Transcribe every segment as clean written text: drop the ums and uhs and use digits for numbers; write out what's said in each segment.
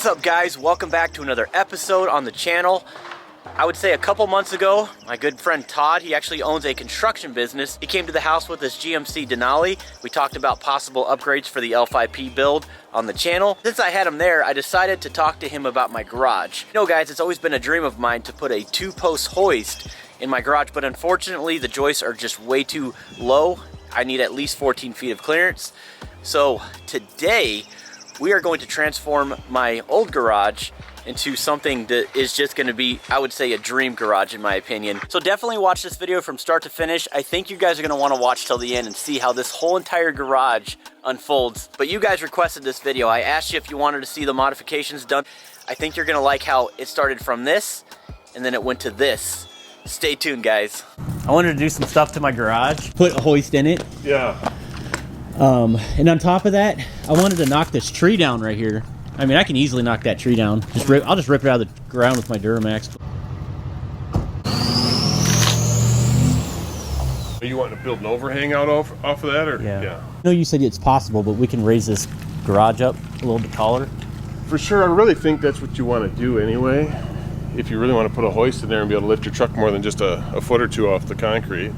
What's up, guys? Welcome back to another episode on the channel. I would say a couple months ago, my good friend Todd, he actually owns a construction business. He came to the house with his GMC Denali. We talked about possible upgrades for the L5P build on the channel. Since I had him there, I decided to talk to him about my garage. You know, guys, it's always been a dream of mine to put a 2-post hoist in my garage, but unfortunately the joists are just way too low. I need at least 14 feet of clearance. So today, we are going to transform my old garage into something that is just going to be, I would say, a dream garage in my opinion. So definitely watch this video from start to finish. I think you guys are going to want to watch till the end and see how this whole entire garage unfolds. But you guys requested this video. I asked you if you wanted to see the modifications done. I think you're going to like how it started from this and then it went to this. Stay tuned, guys. I wanted to do some stuff to my garage, put a hoist in it. Yeah. And on top of that, I wanted to knock this tree down right here. I mean, I can easily knock that tree down. I'll just rip it out of the ground with my Duramax. Are you wanting to build an overhang out off of that, or? Yeah. I know you said it's possible, but we can raise this garage up a little bit taller. For sure, I really think that's what you want to do anyway. If you really want to put a hoist in there and be able to lift your truck more than just a foot or two off the concrete.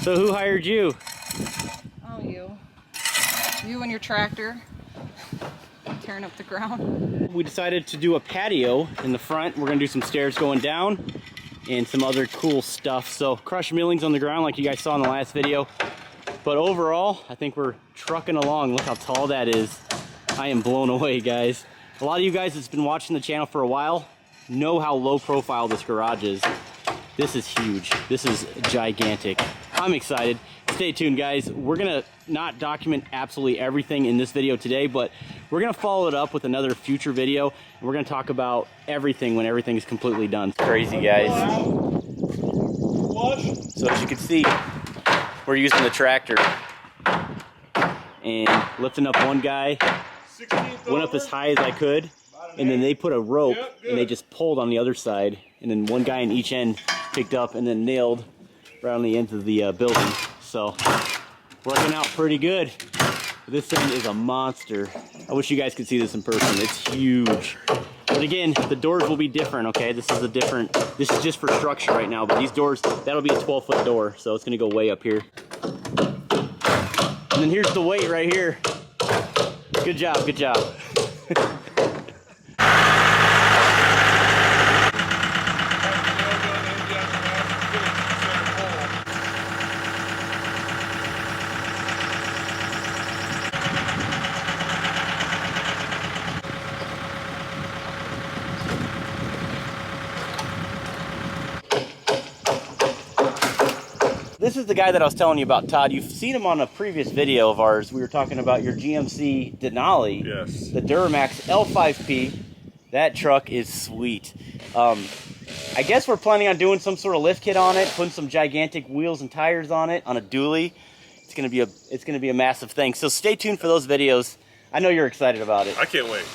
So who hired you? Oh, you. You and your tractor tearing up the ground. We decided to do a patio in the front. We're gonna do some stairs going down and some other cool stuff. So crushed millings on the ground like you guys saw in the last video. But overall, I think we're trucking along. Look how tall that is. I am blown away, guys. A lot of you guys that's been watching the channel for a while know how low profile this garage is. This is huge. This is gigantic. I'm excited. Stay tuned, guys. We're gonna not document absolutely everything in this video today, but we're gonna follow it up with another future video, and we're gonna talk about everything when everything is completely done. It's crazy, guys. So as you can see, we're using the tractor and lifting up one guy, went up as high as I could, and then they put a rope and they just pulled on the other side, and then one guy in each end picked up and then nailed around the ends of the building. So working out pretty good. This thing is a monster. I wish you guys could see this in person. It's huge. But again, the doors will be different, okay? This is just for structure right now, but these doors, that'll be a 12-foot door, so it's gonna go way up here. And then here's the weight right here. Good job, good job. This is the guy that I was telling you about, Todd. You've seen him on a previous video of ours. We were talking about your GMC Denali. Yes. The Duramax L5P. That truck is sweet. I guess we're planning on doing some sort of lift kit on it, putting some gigantic wheels and tires on it, on a dually. It's gonna be a massive thing. So stay tuned for those videos. I know you're excited about it. I can't wait.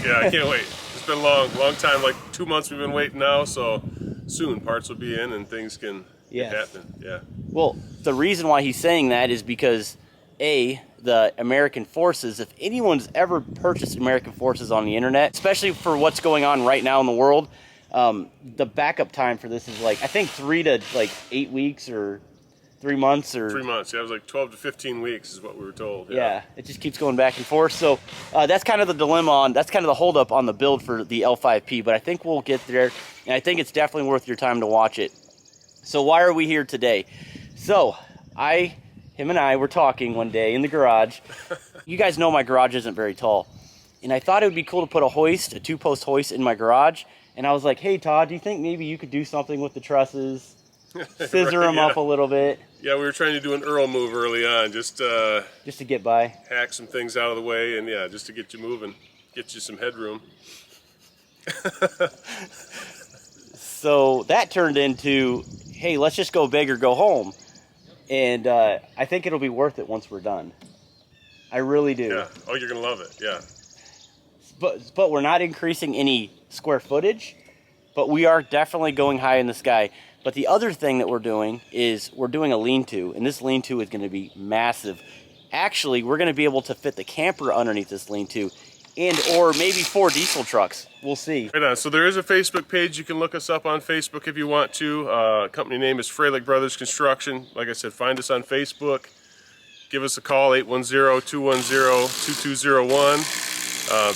Yeah, I can't wait. It's been a long time, like 2 months we've been waiting now, so soon parts will be in and things can happen. Yeah. Well, the reason why he's saying that is because the American Forces, if anyone's ever purchased American Forces on the internet, especially for what's going on right now in the world, the backup time for this is like, I think 3 to 8 weeks or 3 months or 3 months. Yeah, it was like 12 to 15 weeks is what we were told. Yeah, it just keeps going back and forth. So that's kind of the dilemma that's kind of the holdup on the build for the L5P, but I think we'll get there, and I think it's definitely worth your time to watch it. So why are we here today? So him and I were talking one day in the garage, You guys know my garage isn't very tall. And I thought it would be cool to put a hoist, a 2-post hoist in my garage. And I was like, hey, Todd, do you think maybe you could do something with the trusses? Scissor them up a little bit. Yeah, we were trying to do an Earl move early on, just to get by. Hack some things out of the way, and yeah, just to get you moving, get you some headroom. So that turned into, hey, let's just go big or go home. And I think it'll be worth it once we're done. I really do. Yeah. Oh, you're gonna love it. Yeah. But we're not increasing any square footage, but we are definitely going high in the sky. But the other thing that we're doing is we're doing a lean-to, and this lean-to is going to be massive. Actually, we're going to be able to fit the camper underneath this lean-to, or maybe 4 diesel trucks. We'll see. Right on. So there is a Facebook page. You can look us up on Facebook if you want to. Company name is Freilich Brothers Construction. Like I said, find us on Facebook. Give us a call, 810-210-2201.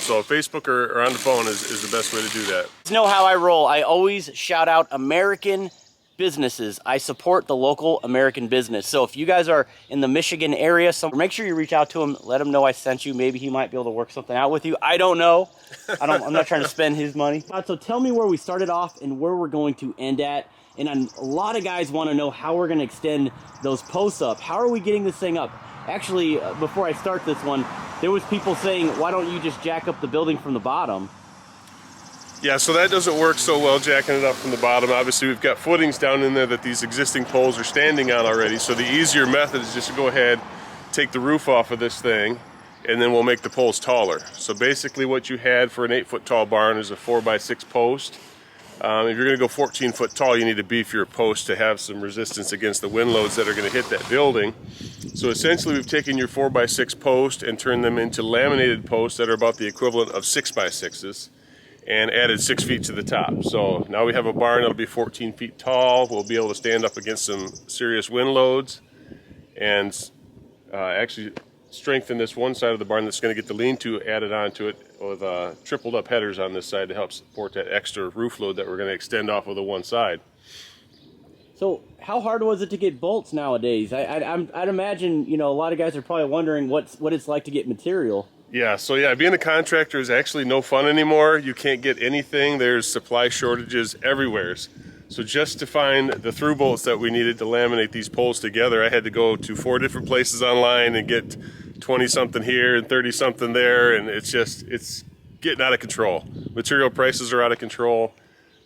So Facebook or on the phone is the best way to do that. You know how I roll. I always shout out American businesses. I support the local American business. So if you guys are in the Michigan area, make sure you reach out to him. Let him know I sent you. Maybe he might be able to work something out with you. I don't know. I'm not trying to spend his money. So tell me where we started off and where we're going to end at. And a lot of guys want to know how we're going to extend those posts up. How are we getting this thing up? Actually, before I start this one, there was people saying, why don't you just jack up the building from the bottom? Yeah, so that doesn't work so well, jacking it up from the bottom. Obviously, we've got footings down in there that these existing poles are standing on already. So the easier method is just to go ahead, take the roof off of this thing, and then we'll make the poles taller. So basically what you had for an 8-foot tall barn is a 4x6 post. If you're gonna go 14 foot tall, you need to beef your post to have some resistance against the wind loads that are gonna hit that building. So essentially we've taken your 4x6 post and turned them into laminated posts that are about the equivalent of 6x6s and added 6 feet to the top. So now we have a barn that'll be 14 feet tall. We'll be able to stand up against some serious wind loads and actually strengthen this one side of the barn that's going to get the lean-to added onto it with tripled up headers on this side to help support that extra roof load that we're going to extend off of the one side. So how hard was it to get bolts nowadays? I'd imagine, you know, a lot of guys are probably wondering what it's like to get material. Yeah, so yeah, being a contractor is actually no fun anymore. You can't get anything. There's supply shortages everywhere. So just to find the through bolts that we needed to laminate these poles together, I had to go to 4 different places online and get 20 something here and 30 something there, and it's getting out of control. Material prices are out of control.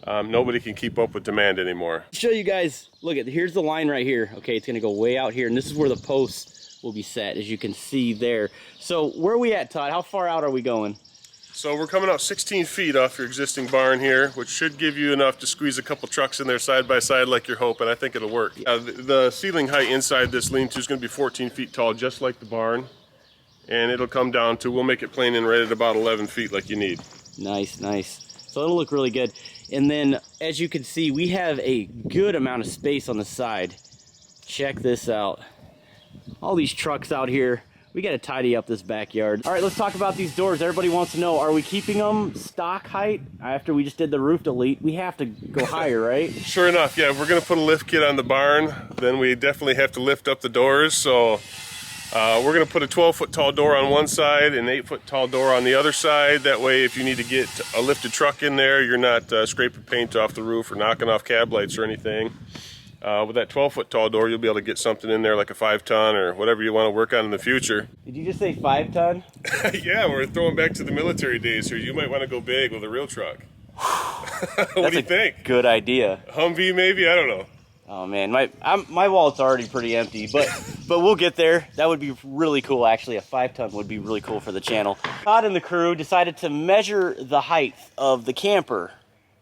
Nobody can keep up with demand anymore. Show you guys, look at, here's the line right here. Okay, it's gonna go way out here, and this is where the posts will be set, as you can see there. So where are we at, Todd? How far out are we going? So we're coming out 16 feet off your existing barn here, which should give you enough to squeeze a couple trucks in there side by side like you're hoping. I think it'll work. The ceiling height inside this lean-to is going to be 14 feet tall, just like the barn. And it'll come down to, we'll make it plain and right at about 11 feet like you need. Nice, nice. So it'll look really good. And then, as you can see, we have a good amount of space on the side. Check this out. All these trucks out here. We got to tidy up this backyard. All right, let's talk about these doors. Everybody wants to know, are we keeping them stock height? After we just did the roof delete, we have to go higher, right? Sure enough, yeah, if we're going to put a lift kit on the barn, then we definitely have to lift up the doors. So we're going to put a 12-foot tall door on one side and an 8-foot tall door on the other side. That way, if you need to get a lifted truck in there, you're not scraping paint off the roof or knocking off cab lights or anything. With that 12-foot tall door, you'll be able to get something in there like a 5-ton or whatever you want to work on in the future. Did you just say 5-ton? Yeah, we're throwing back to the military days here. You might want to go big with a real truck. What do you think? Good idea. Humvee maybe? I don't know. Oh man, my wallet's already pretty empty, but we'll get there. That would be really cool. Actually, a 5-ton would be really cool for the channel. Todd and the crew decided to measure the height of the camper.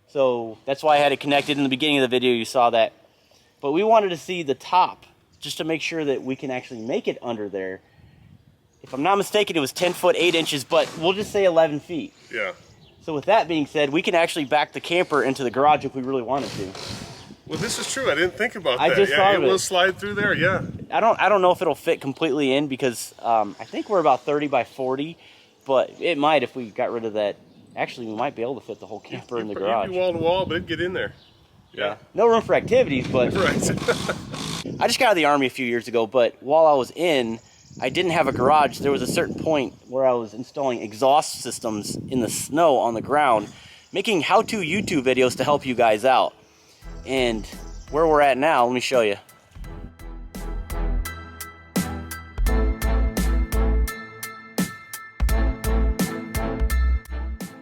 So that's why I had it connected in the beginning of the video. You saw that. But we wanted to see the top, just to make sure that we can actually make it under there. If I'm not mistaken, it was 10 foot 8 inches, but we'll just say 11 feet. Yeah. So with that being said, we can actually back the camper into the garage if we really wanted to. Well, this is true. I didn't think about that. I just thought of it. It will slide through there, yeah. I don't know if it'll fit completely in because I think we're about 30 by 40, but it might if we got rid of that. Actually, we might be able to fit the whole camper in the garage. You'd be wall to wall, but it'd get in there. Yeah. No room for activities, but right. I just got out of the Army a few years ago, but while I was in, I didn't have a garage, there was a certain point where I was installing exhaust systems in the snow on the ground, making how-to YouTube videos to help you guys out. And where we're at now, let me show you.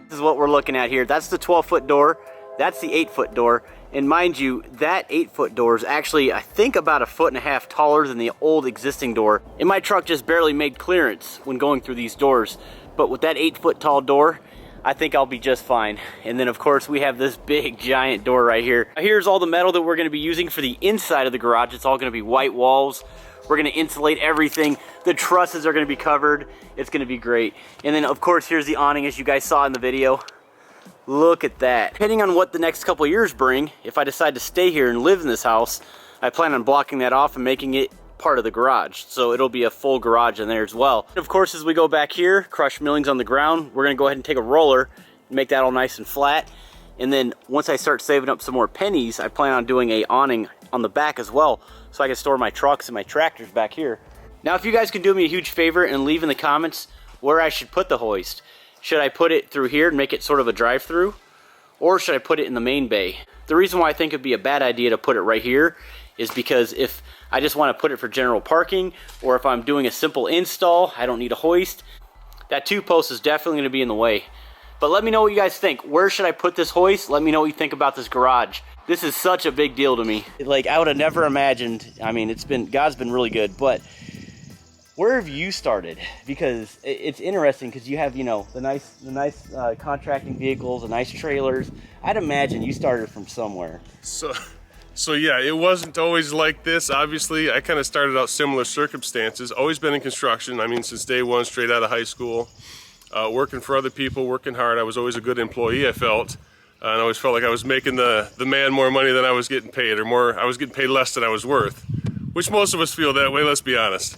This is what we're looking at here. That's the 12-foot door. That's the 8-foot door. And mind you, that 8-foot door is actually, I think, about 1.5 feet taller than the old existing door. And my truck just barely made clearance when going through these doors. But with that 8-foot tall door, I think I'll be just fine. And then of course we have this big giant door right here. Here's all the metal that we're gonna be using for the inside of the garage. It's all gonna be white walls. We're gonna insulate everything. The trusses are gonna be covered. It's gonna be great. And then of course, here's the awning as you guys saw in the video. Look at that. Depending on what the next couple years bring, if I decide to stay here and live in this house, I plan on blocking that off and making it part of the garage. So it'll be a full garage in there as well. And of course, as we go back here, crush millings on the ground, we're gonna go ahead and take a roller and make that all nice and flat. And then once I start saving up some more pennies, I plan on doing a awning on the back as well, so I can store my trucks and my tractors back here. Now, if you guys can do me a huge favor and leave in the comments where I should put the hoist. Should I put it through here and make it sort of a drive-through? Or should I put it in the main bay? The reason why I think it'd be a bad idea to put it right here is because if I just want to put it for general parking, or if I'm doing a simple install, I don't need a hoist, that 2-post is definitely going to be in the way. But let me know what you guys think. Where should I put this hoist? Let me know what you think about this garage. This is such a big deal to me. Like, I would have never imagined. I mean, God's been really good, but where have you started? Because it's interesting, because you have, you know, the nice contracting vehicles, the nice trailers. I'd imagine you started from somewhere. So yeah, it wasn't always like this. Obviously, I kind of started out similar circumstances. Always been in construction. I mean, since day one, straight out of high school, working for other people, working hard. I was always a good employee, I felt. And I always felt like I was making the man more money than I was getting paid, or I was getting paid less than I was worth, which most of us feel that way, let's be honest.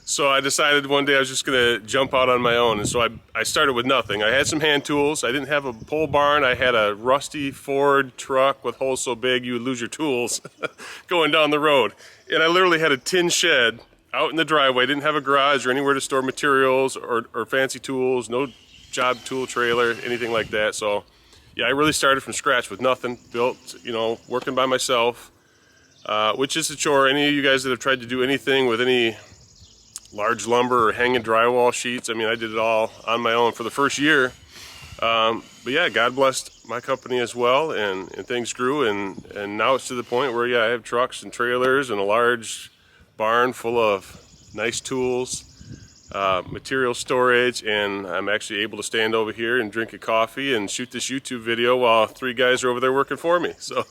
So I decided one day I was just gonna jump out on my own, and so I started with nothing. I had some hand tools. I didn't have a pole barn. I had a rusty Ford truck with holes so big you would lose your tools going down the road. And I literally had a tin shed out in the driveway. Didn't have a garage or anywhere to store materials or fancy tools, no job tool trailer, anything like that. So yeah, I really started from scratch with nothing, built, you know, working by myself, which is a chore. Any of you guys that have tried to do anything with any large lumber or hanging drywall sheets, I mean, I did it all on my own for the first year. But yeah, God blessed my company as well, and things grew, and now it's to the point where, yeah, I have trucks and trailers and a large barn full of nice tools, material storage, and I'm actually able to stand over here and drink a coffee and shoot this YouTube video while 3 guys are over there working for me. So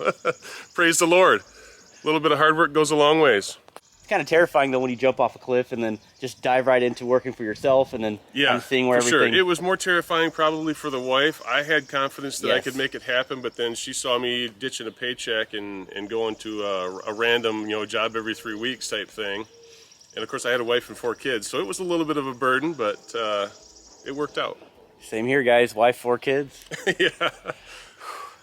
praise the Lord. A little bit of hard work goes a long ways. It's kind of terrifying though when you jump off a cliff and then just dive right into working for yourself, and then seeing where everything. Sure. It was more terrifying probably for the wife. I had confidence that I could make it happen, but then she saw me ditching a paycheck and going to a random, you know, job every 3 weeks type thing. And of course I had a wife and 4 kids, so it was a little bit of a burden, but it worked out. Same here, guys. Wife, 4 kids. Yeah.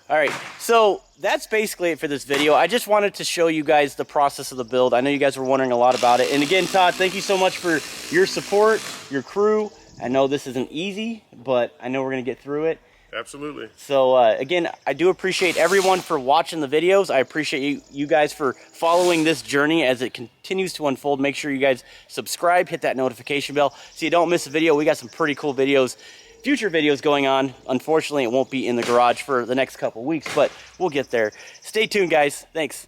All right, so that's basically it for this video. I just wanted to show you guys the process of the build. I know you guys were wondering a lot about it. And again, Todd, thank you so much for your support, your crew. I know this isn't easy, but I know we're going to get through it. Absolutely. So again, I do appreciate everyone for watching the videos. I appreciate you guys for following this journey as it continues to unfold. Make sure you guys subscribe, hit that notification bell so you don't miss a video. We got some pretty cool videos, future videos going on. Unfortunately, it won't be in the garage for the next couple weeks, but we'll get there. Stay tuned, guys. Thanks.